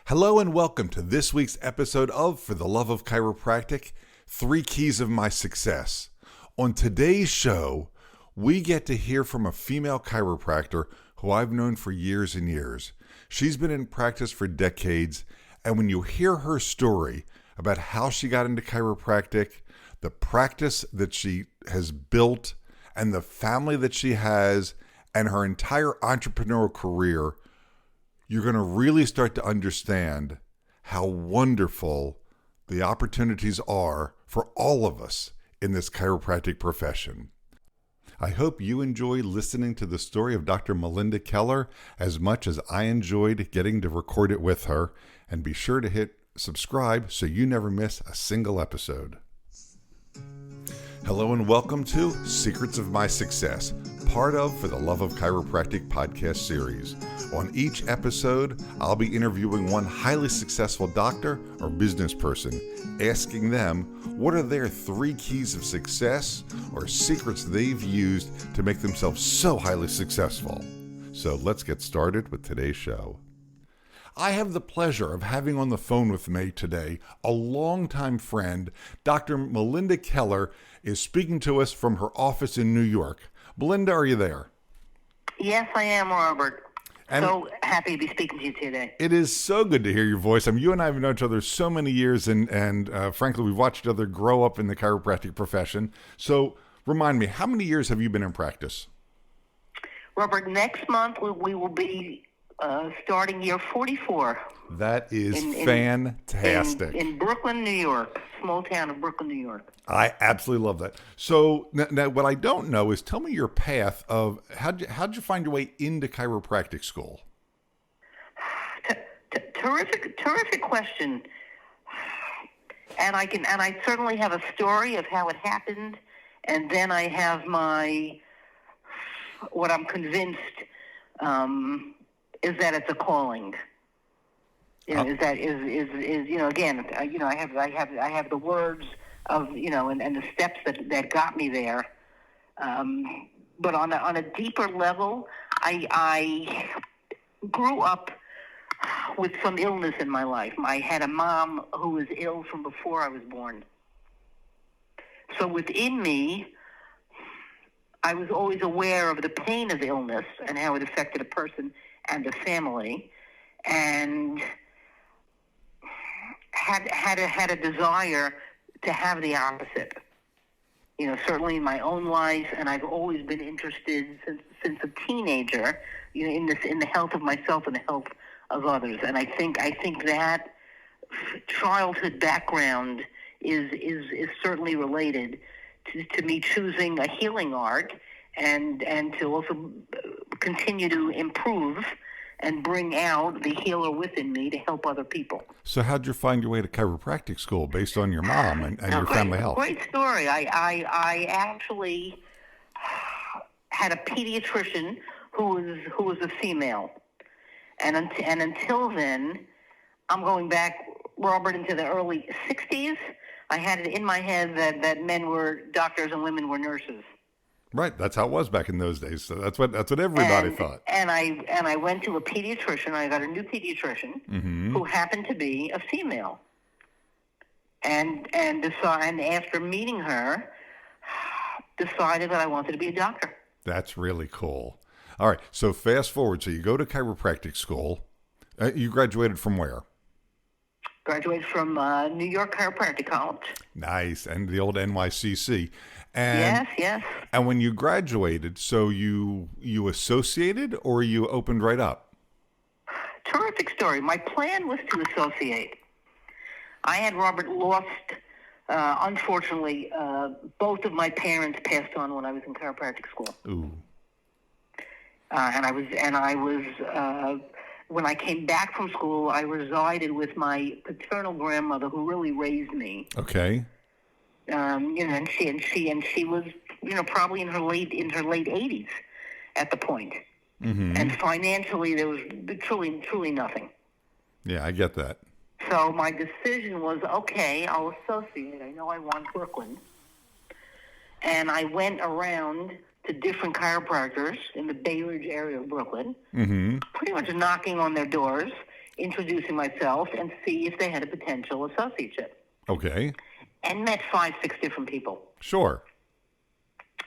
Hello and welcome to this week's episode of For the Love of Chiropractic, 3 Keys of My Success. On today's show, we get to hear from a female chiropractor who I've known for years and years. She's been in practice for decades, and when you hear her story about how she got into chiropractic, the practice that she has built, and the family that she has, and her entire entrepreneurial career, you're going to really start to understand how wonderful the opportunities are for all of us in this chiropractic profession. I hope you enjoy listening to the story of Dr. Melinda Keller as much as I enjoyed getting to record it with her, and be sure to hit subscribe so you never miss a single episode. Hello and welcome to Secrets of My Success, part of For the Love of Chiropractic podcast series. On each episode, I'll be interviewing one highly successful doctor or business person, asking them what are their 3 keys of success or secrets they've used to make themselves so highly successful. So let's get started with today's show. I have the pleasure of having on the phone with me today a longtime friend. Dr. Melinda Keller is speaking to us from her office in New York. Melinda, are you there? Yes, I am, Robert. And so happy to be speaking to you today. It is so good to hear your voice. I mean, you and I have known each other so many years, and frankly, we've watched each other grow up in the chiropractic profession. So remind me, how many years have you been in practice? Robert, next month we will be starting year 44. That is fantastic. In Brooklyn, New York, small town of Brooklyn, New York. I absolutely love that. So now what I don't know is, tell me your path of how'd you find your way into chiropractic school? Terrific question. And I certainly have a story of how it happened, and then I have what I'm convinced is that it's a calling. I have the words of, and the steps that got me there. But on a deeper level, I grew up with some illness in my life. I had a mom who was ill from before I was born. So within me, I was always aware of the pain of illness and how it affected a person and a family, and had a desire to have the opposite. Certainly in my own life, and I've always been interested since a teenager, in the health of myself and the health of others. And I think that childhood background is certainly related to me choosing a healing art and to also continue to improve and bring out the healer within me to help other people. So how'd you find your way to chiropractic school based on your mom and your family health? Great story. I actually had a pediatrician who was a female. And until then, I'm going back, Robert, into the early 60s. I had it in my head that men were doctors and women were nurses. Right, that's how it was back in those days. So that's what everybody thought. And I went to a pediatrician. I got a new pediatrician who happened to be a female. And after meeting her, decided that I wanted to be a doctor. That's really cool. All right, so fast forward. So you go to chiropractic school. You graduated from where? Graduated from New York Chiropractic College. Nice, and the old NYCC. And, yes. And when you graduated, so you associated or you opened right up? Terrific story. My plan was to associate. I had, Robert, lost, unfortunately, both of my parents passed on when I was in chiropractic school. Ooh. And I was when I came back from school, I resided with my paternal grandmother, who really raised me. Okay. And she was, probably in her late 80s at the point. Mm-hmm. And financially, there was truly nothing. Yeah, I get that. So my decision was, okay, I'll associate. I know I want Brooklyn. And I went around to different chiropractors in the Bay Ridge area of Brooklyn, pretty much knocking on their doors introducing myself and see if they had a potential associateship. Okay. And met 5, 6 different people. Sure.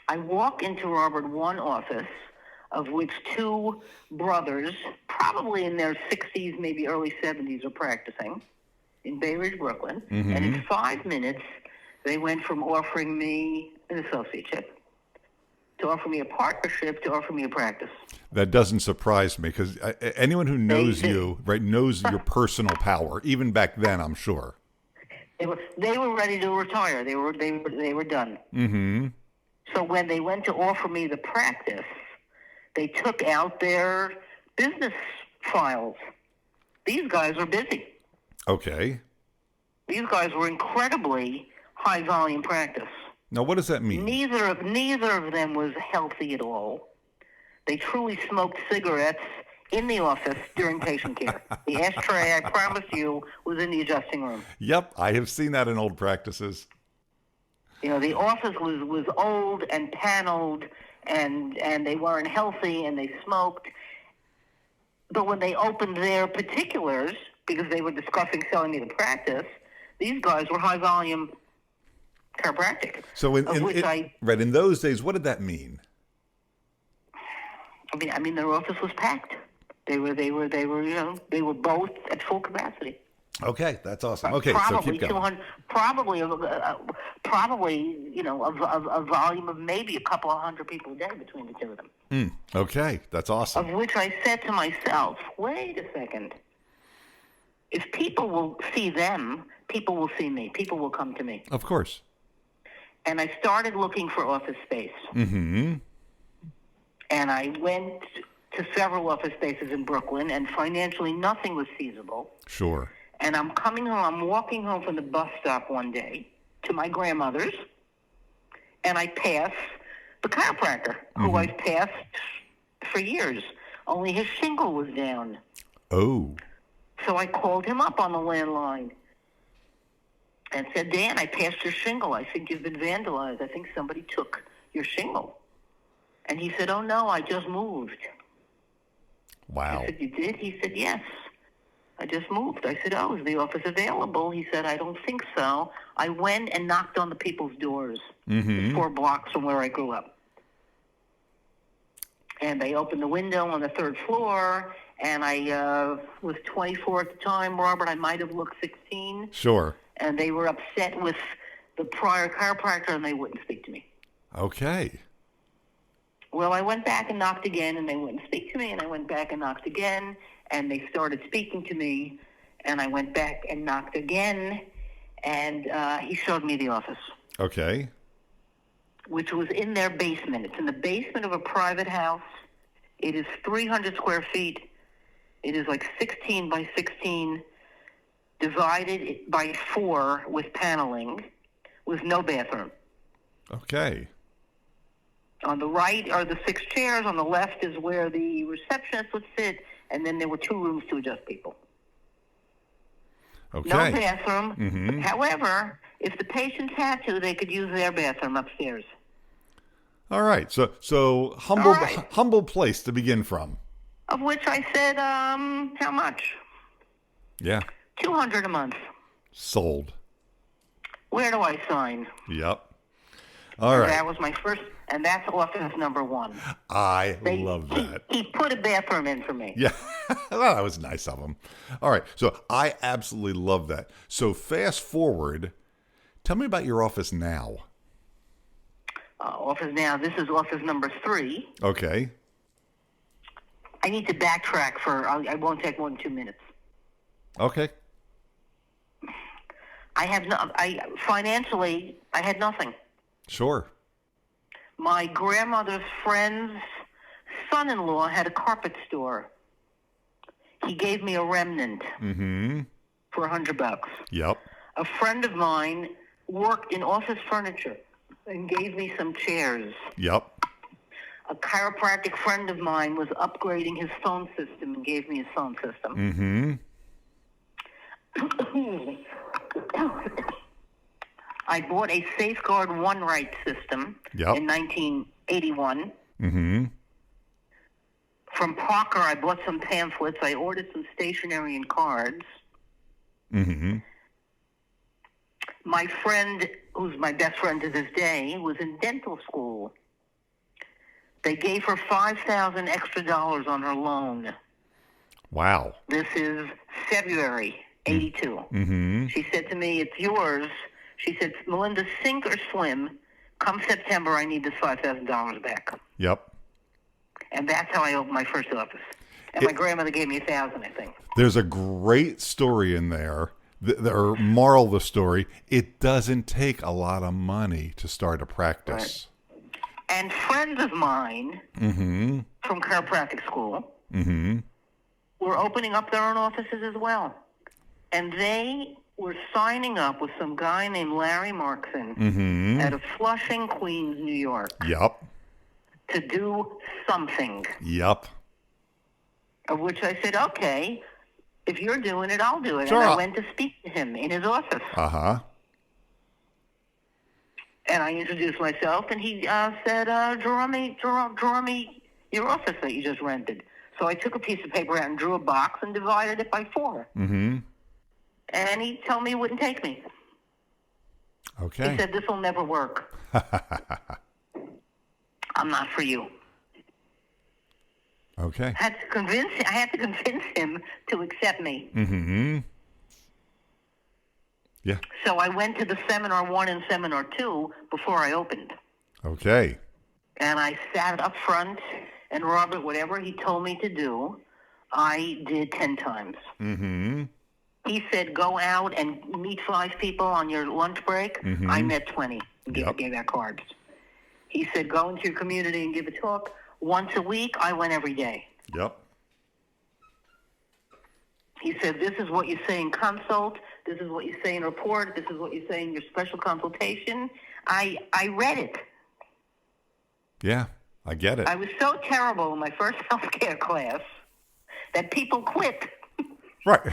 I walk into, Robert, one office, of which 2 brothers, probably in their 60s, maybe early 70s, are practicing in Bay Ridge, Brooklyn. Mm-hmm. And in 5 minutes, they went from offering me an associateship to offer me a partnership to offer me a practice. That doesn't surprise me because anyone who knows you, right, knows your personal power. Even back then, I'm sure. They were ready to retire. They were done. Mm-hmm. So when they went to offer me the practice, they took out their business files. These guys are busy. Okay. These guys were incredibly high volume practice. Now, what does that mean? Neither of them was healthy at all. They truly smoked cigarettes in the office during patient care. The ashtray, I promise you, was in the adjusting room. Yep, I have seen that in old practices. You know, the office was old and paneled, and they weren't healthy, and they smoked. But when they opened their particulars, because they were discussing selling me the practice, these guys were high volume chiropractic. So in those days, what did that mean? I mean, their office was packed. They were both at full capacity. Okay, that's awesome. Okay, probably so keep going. 200, probably a volume of maybe a couple of hundred people a day between the 2 of them. Okay, that's awesome. Of which I said to myself, wait a second. If people will see them, people will see me. People will come to me. Of course. And I started looking for office space. Mm-hmm. And I went to several office spaces in Brooklyn, and financially nothing was feasible. Sure. And I'm walking home from the bus stop one day to my grandmother's, and I pass the chiropractor, who I've passed for years, only his shingle was down. Oh. So I called him up on the landline and said, Dan, I passed your shingle. I think you've been vandalized. I think somebody took your shingle. And he said, oh, no, I just moved. Wow. I said, you did? He said, yes, I just moved. I said, oh, is the office available? He said, I don't think so. I went and knocked on the people's doors, 4 blocks from where I grew up. And they opened the window on the 3rd floor, and I was 24 at the time, Robert. I might have looked 16. Sure. And they were upset with the prior chiropractor, and they wouldn't speak to me. Okay. Well, I went back and knocked again, and they wouldn't speak to me, and I went back and knocked again, and they started speaking to me, and I went back and knocked again, and he showed me the office. Okay. Which was in their basement. It's in the basement of a private house. It is 300 square feet. It is like 16 by 16, divided by 4 with paneling, with no bathroom. Okay. On the right are the 6 chairs. On the left is where the receptionist would sit, and then there were 2 rooms to adjust people. Okay. No bathroom. However, if the patients had to, they could use their bathroom upstairs. All right. So humble place to begin from. Of which I said, how much? Yeah. $200 a month. Sold. Where do I sign? Yep. All right. That was my first, and that's office number 1. I love that. He put a bathroom in for me. Yeah. Well, that was nice of him. All right. So I absolutely love that. So fast forward. Tell me about your office now. Office now. This is office number 3. Okay. I need to backtrack I won't take more than 2 minutes. Okay. Financially, I had nothing. Sure. My grandmother's friend's son-in-law had a carpet store. He gave me a remnant for $100. Yep. A friend of mine worked in office furniture and gave me some chairs. Yep. A chiropractic friend of mine was upgrading his phone system and gave me his phone system. I bought a Safeguard One Right system in 1981. From Parker, I bought some pamphlets. I ordered some stationery and cards. Mm-hmm. My friend, who's my best friend to this day, was in dental school. They gave her $5,000 extra on her loan. Wow. This is February 82. Mm-hmm. She said to me, "It's yours." She said, "Melinda, sink or swim. Come September, I need this $5,000 back." Yep. And that's how I opened my first office. And my grandmother gave me $1,000, I think. There's a great story in there. The moral of the story, it doesn't take a lot of money to start a practice. Right. And friends of mine Mm-hmm. from chiropractic school Mm-hmm. were opening up their own offices as well. And they were signing up with some guy named Larry Markson Mm-hmm. out of Flushing, Queens, New York, Yep. to do something. Yep. Of which I said, "Okay, if you're doing it, I'll do it." Sure. And I went to speak to him in his office. Uh-huh. And I introduced myself, and he said, draw me your office that you just rented. So I took a piece of paper out and drew a box and divided it by 4. Mm-hmm. And he told me he wouldn't take me. Okay. He said, "This will never work. I'm not for you." Okay. I had to convince him to accept me. Mm-hmm. Yeah. So I went to the Seminar 1 and Seminar 2 before I opened. Okay. And I sat up front, and Robert, whatever he told me to do, I did 10 times. Mm-hmm. He said, "Go out and meet 5 people on your lunch break." Mm-hmm. I met 20 and Yep. gave out cards. He said, "Go into your community and give a talk once a week." I went every day. Yep. He said, "This is what you say in consult. This is what you say in report. This is what you say in your special consultation." I read it. Yeah, I get it. I was so terrible in my first healthcare class that people quit. Right.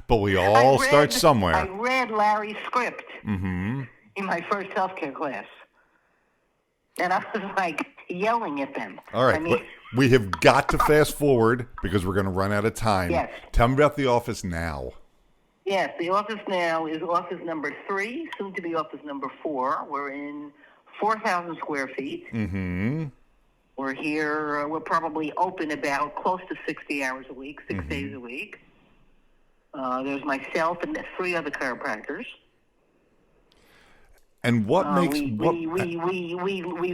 But we all start somewhere. I read Larry's script Mm-hmm. in my first healthcare class. And I was like yelling at them. All right. I mean, We have got to fast forward because we're going to run out of time. Yes. Tell me about the office now. yes, the office now is office number 3, soon to be office number 4. We're in 4,000 square feet. Mm-hmm. We're here, we're probably open about close to 60 hours a week, 6 Mm-hmm. days a week. There's myself and 3 other chiropractors. And what makes we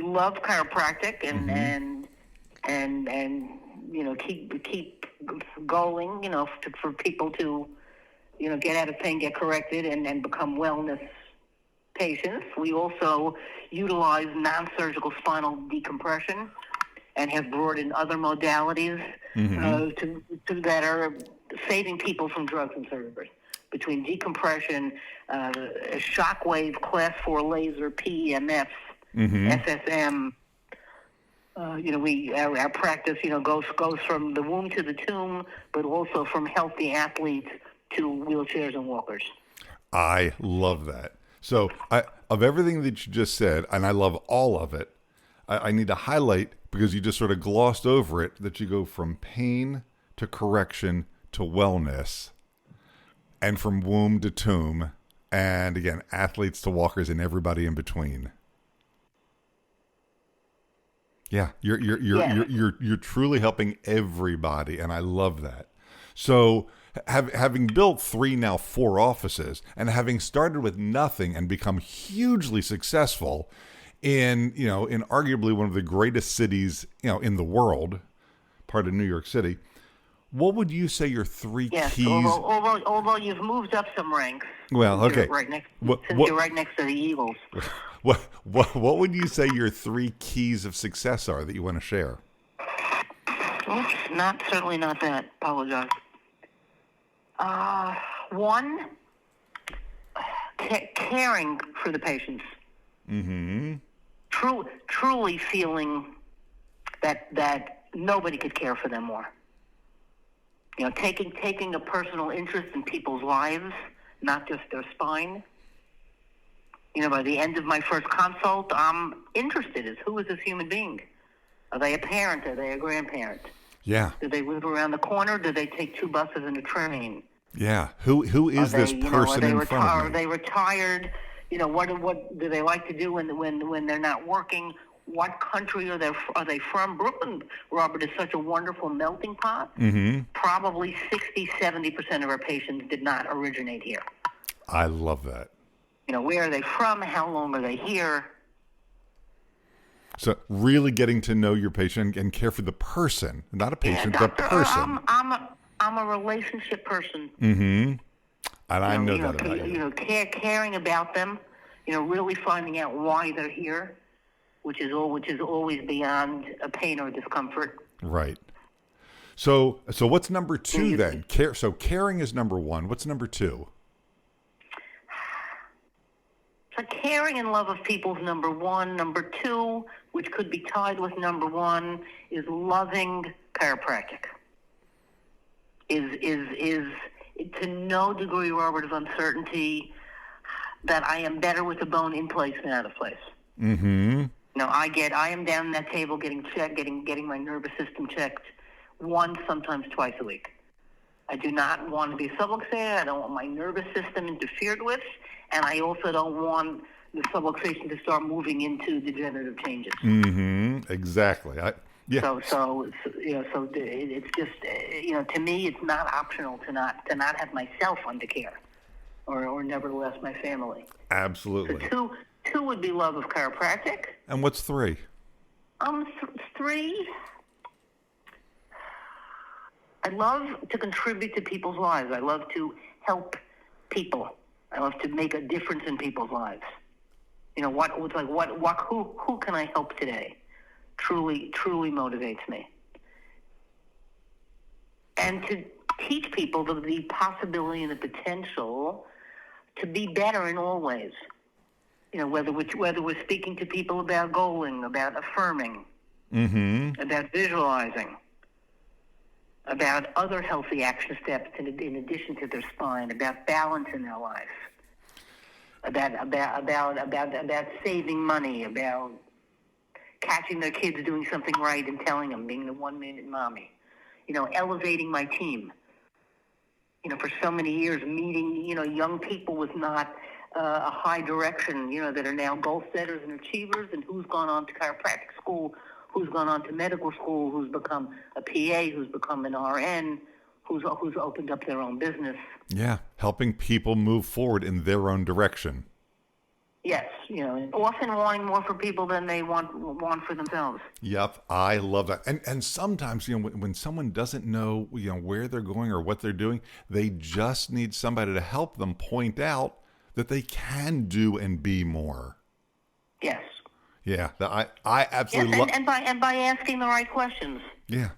love chiropractic and keep going, for people to get out of pain, get corrected, and become wellness patients. We also utilize non-surgical spinal decompression and have brought in other modalities that are saving people from drugs and surgery. Between decompression, shockwave, class 4 laser, PEMF, SSM. Our practice, goes from the womb to the tomb, but also from healthy athletes to wheelchairs and walkers. I love that. So of everything that you just said, and I love all of it, I need to highlight, because you just sort of glossed over it, that you go from pain to correction to wellness, and from womb to tomb, and again, athletes to walkers and everybody in between. Yeah, you're truly helping everybody, and I love that. So, having built 3, now 4 offices, and having started with nothing and become hugely successful in arguably one of the greatest cities in the world, part of New York City, what would you say your 3 keys? Although you've moved up some ranks. Well, okay. You're right next to the Eagles. What would you say your 3 keys of success are that you want to share? Oops, certainly not that. Apologize. 1, caring for the patients. Mm-hmm. Truly feeling that nobody could care for them more. Taking a personal interest in people's lives, not just their spine. By the end of my first consult, I'm interested as who is this human being? Are they a parent? Are they a grandparent? Yeah. Do they live around the corner? Do they take 2 buses and a train? Yeah. Who is this person in front of Are me? they retired? What do they like to do when they're not working? What country are they from? Brooklyn, Robert, is such a wonderful melting pot. Mm-hmm. Probably 60-70% of our patients did not originate here. I love that. Where are they from? How long are they here? So really getting to know your patient and care for the person, not a patient, Yeah, the doctor, person. I'm a relationship person. Mm-hmm. And I know that about you. Caring about them. Really finding out why they're here, which is always beyond a pain or discomfort. Right. So what's number 2 then? So caring is number 1. What's number 2? So caring and love of people is number 1. Number 2, which could be tied with number 1, is loving chiropractic. Is to no degree, Robert, of uncertainty that I am better with the bone in place than out of place. Mm-hmm. I am down at that table getting checked, getting my nervous system checked once, sometimes twice a week. I do not want to be subluxated. I don't want my nervous system interfered with, and I also don't want the subluxation to start moving into degenerative changes. Mm-hmm. Exactly. So it's just to me it's not optional to not have myself under care, or nevertheless my family. Absolutely. So two would be love of chiropractic. And what's 3? 3. I love to contribute to people's lives. I love to help people. I love to make a difference in people's lives. Who can I help today? Truly motivates me. And to teach people the possibility and the potential to be better in all ways. Whether we're speaking to people about goaling, about affirming, Mm-hmm. about visualizing, about other healthy action steps in addition to their spine, about balance in their life, about saving money, about catching their kids doing something right and telling them, being the 1-minute mommy, elevating my team. For so many years, meeting, young people with not a high direction, that are now goal setters and achievers, and who's gone on to chiropractic school, who's gone on to medical school, who's become a PA, who's become an RN, who's opened up their own business. Yeah, helping people move forward in their own direction. Yes, often wanting more for people than they want for themselves. Yep, I love that. And sometimes, when someone doesn't know, where they're going or what they're doing, they just need somebody to help them point out that they can do and be more. Yes. Yeah, I absolutely love. And by asking the right questions. Yeah.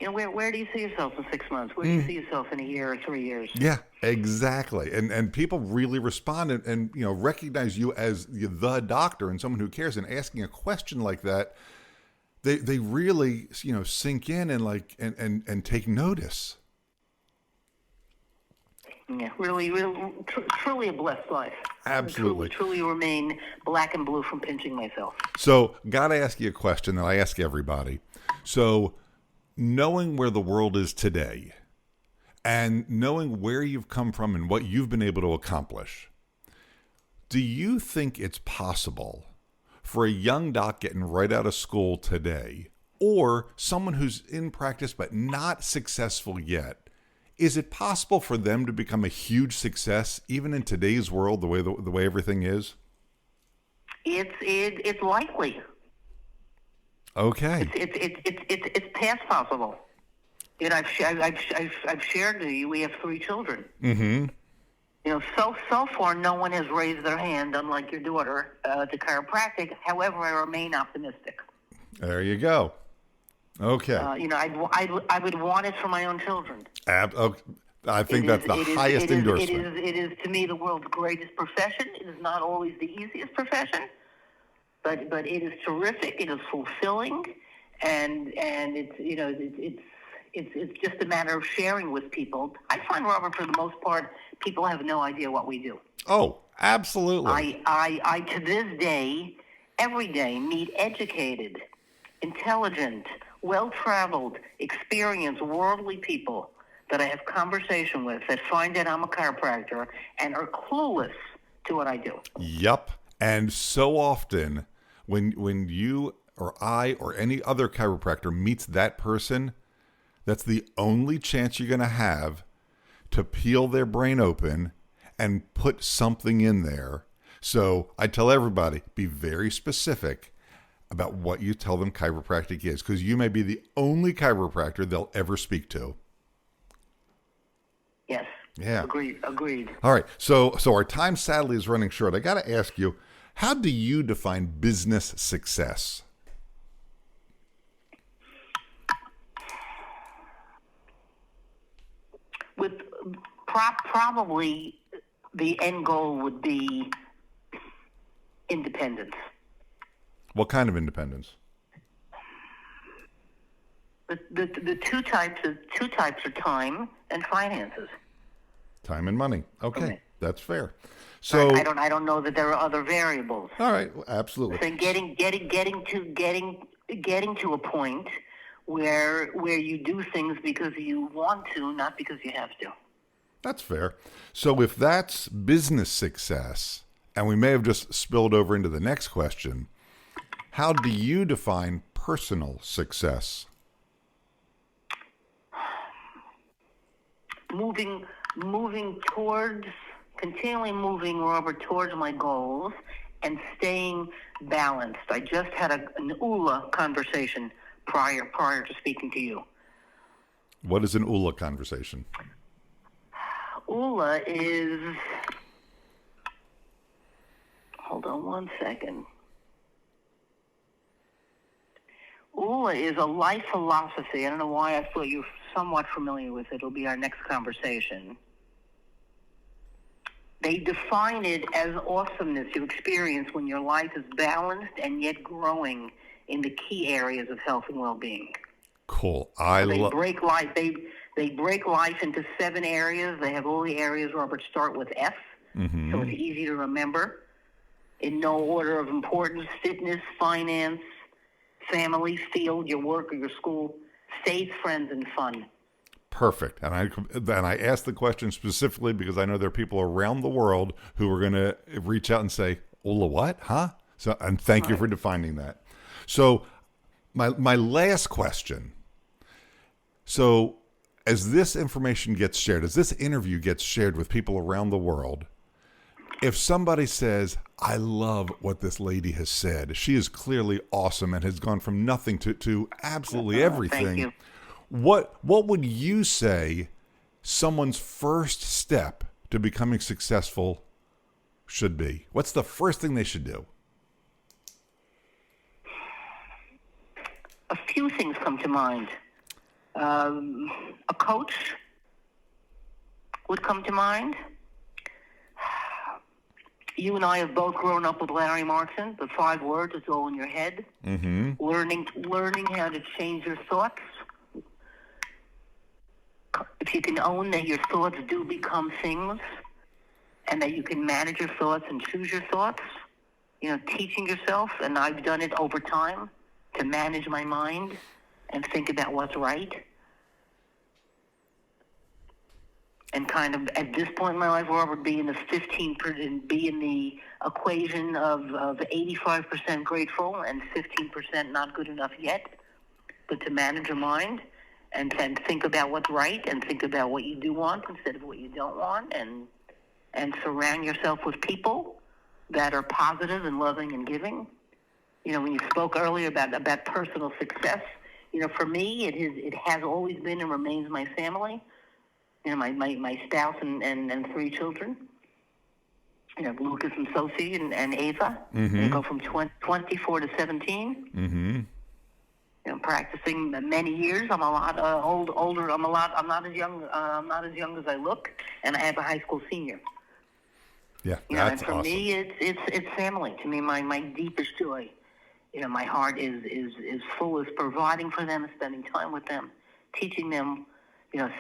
Where do you see yourself in 6 months? Where do you see yourself in a year or 3 years? Yeah, exactly. And people really respond and recognize you as the doctor and someone who cares. And asking a question like that, they really sink in and take notice. Yeah, really, truly a blessed life. Absolutely. Truly remain black and blue from pinching myself. So, gotta ask you a question that I ask everybody. So, knowing where the world is today and knowing where you've come from and what you've been able to accomplish, do you think it's possible for a young doc getting right out of school today, or someone who's in practice but not successful yet, is it possible for them to become a huge success even in today's world, the way everything is? It's likely. Okay. It's past possible. I've shared with you. We have 3 children. Mm-hmm. So far, no one has raised their hand, unlike your daughter, to chiropractic. However, I remain optimistic. There you go. Okay. I would want it for my own children. I think that's the highest endorsement. It is to me the world's greatest profession. It is not always the easiest profession, but it is terrific. It is fulfilling, and it's just a matter of sharing with people. I find, Robert, for the most part, people have no idea what we do. Oh, absolutely. I to this day, every day, meet educated, intelligent, well-traveled, experienced, worldly people that I have conversation with that find that I'm a chiropractor and are clueless to what I do. Yep. And so often when you or I or any other chiropractor meets that person, that's the only chance you're going to have to peel their brain open and put something in there. So I tell everybody, be very specific about what you tell them chiropractic is, because you may be the only chiropractor they'll ever speak to. Yes. Yeah. Agreed. All right. So our time sadly is running short. I got to ask you, how do you define business success? With probably the end goal would be independence. What kind of independence? The two types are time and finances. Time and money. Okay. That's fair. So I don't know that there are other variables. all right, well, absolutely. So getting to a point where you do things because you want to, not because you have to. That's fair. So if that's business success, and we may have just spilled over into the next question, how do you define personal success? Continually moving, Robert, towards my goals and staying balanced. I just had an ULA conversation prior to speaking to you. What is an ULA conversation? ULA is, hold on one second. ULA is a life philosophy. I don't know why I thought you were somewhat familiar with it. It'll be our next conversation. They define it as awesomeness you experience when your life is balanced and yet growing in the key areas of health and well-being. Cool. They break life. They break life into 7 areas. They have all the areas, Robert, start with F, so it's easy to remember. In no order of importance: fitness, finance, family, field, your work or your school, faith, friends, and fun. Perfect. And I asked the question specifically because I know there are people around the world who are going to reach out and say, "Ola, what? Huh?" So, and thank you for defining that. So, my last question. So, as this information gets shared, as this interview gets shared with people around the world, if somebody says, "I love what this lady has said. She is clearly awesome and has gone from nothing to absolutely everything." Thank you. What would you say someone's first step to becoming successful should be? What's the first thing they should do? A few things come to mind. A coach would come to mind. You and I have both grown up with Larry Martin, the 5 words, it's all in your head. Mm-hmm. Learning how to change your thoughts. If you can own that your thoughts do become things and that you can manage your thoughts and choose your thoughts, teaching yourself, and I've done it over time, to manage my mind and think about what's right. And kind of at this point in my life, Robert, be in the equation of 85% grateful and 15% not good enough yet, but to manage your mind and think about what's right and think about what you do want instead of what you don't want, and surround yourself with people that are positive and loving and giving. When you spoke earlier about personal success, for me it has always been and remains my family. My spouse and 3 children. Lucas and Sophie and Ava. Mm-hmm. They go from 24 to 17. Mm-hmm. Practicing many years. I'm a lot older. I'm not as young. I'm not as young as I look, and I have a high school senior. Yeah, that's and for awesome. me, it's family. To me, my deepest joy. My heart is full of providing for them, spending time with them, teaching them.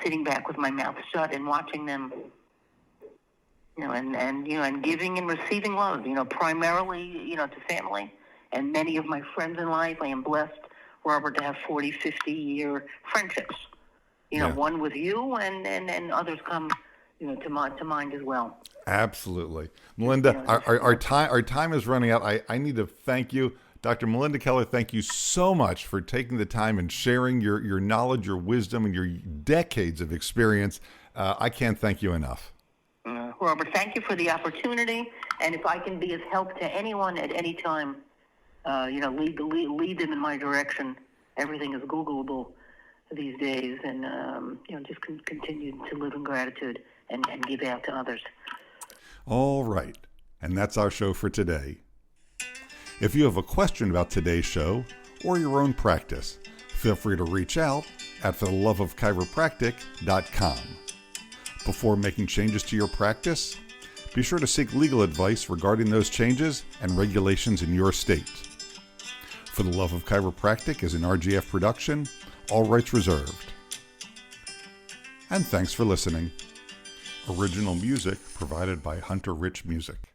Sitting back with my mouth shut and watching them. And giving and receiving love. Primarily, to family, and many of my friends in life. I am blessed, Robert, to have 40, 50-year friendships. One with you, and others come, to mind as well. Absolutely. Melinda, our time is running out. I need to thank you. Dr. Melinda Keller, thank you so much for taking the time and sharing your knowledge, your wisdom, and your decades of experience. I can't thank you enough. Robert, thank you for the opportunity. And if I can be of help to anyone at any time, lead them in my direction. Everything is Googleable these days, and just continue to live in gratitude and give out to others. All right, and that's our show for today. If you have a question about today's show or your own practice, feel free to reach out at fortheloveofchiropractic.com. Before making changes to your practice, be sure to seek legal advice regarding those changes and regulations in your state. For the Love of Chiropractic is an RGF production, all rights reserved. And thanks for listening. Original music provided by Hunter Rich Music.